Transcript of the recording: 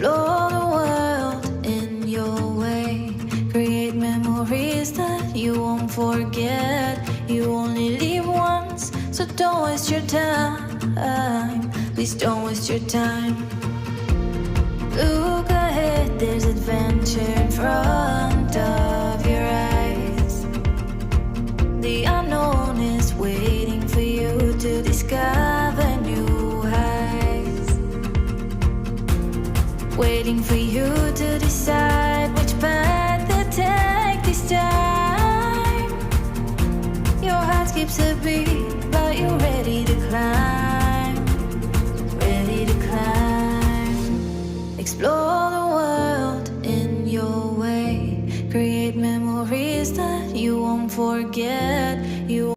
Explore the world in your way. Create memories that you won't forget. You only live once, so don't waste your time. Please don't waste your time. Look ahead, there's adventure in front of your eyes. The unknown is waiting for you to discover new heights. Waiting for you to decide.